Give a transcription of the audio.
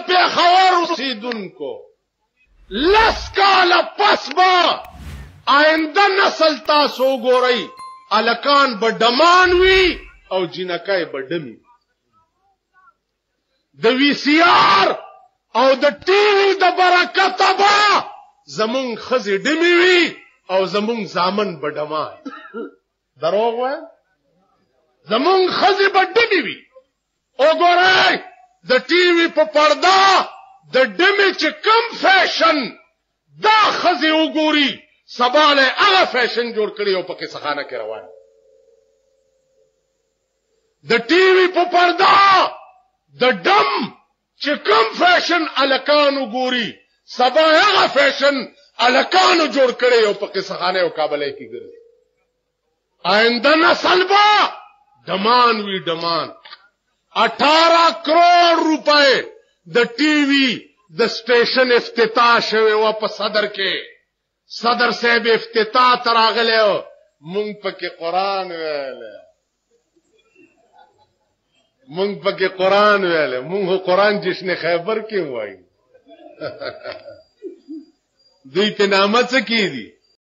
پیښور اوسیدونکو لس کاله پس به آینده نسل تاسو وګورئ الکان به ډمان وي او جنکای به ډمي د وی سی آر او د ټي وي د برکته به زمون خزي ډمي وي او زمون زامن به ډمان دروغ وای زمون خزي به ډمي وي وګورئ د ټي وي په پرده د ډمي چې کم فیشن دا خزي وګوري سباله هغه فیشن جوړ کړی او پکې سخانه کې روان د ټي وي په پرده د ډم چې کم فیشن الکانو ګوري سبا هغه فیشن الکانو جوړ کړی او پکې سخانه او کابلې کې ګرځي آینده نسل با ډمان وی ډمان 18 کروڑ روپے د ټي وي د سټیشن افتتاح شوی و په صدر کې صدر صاحب افتتاح تراغله مونږ پکې قران ویل مونږ قران جشن خیبر کې وایي دوی په نامه څه کیږي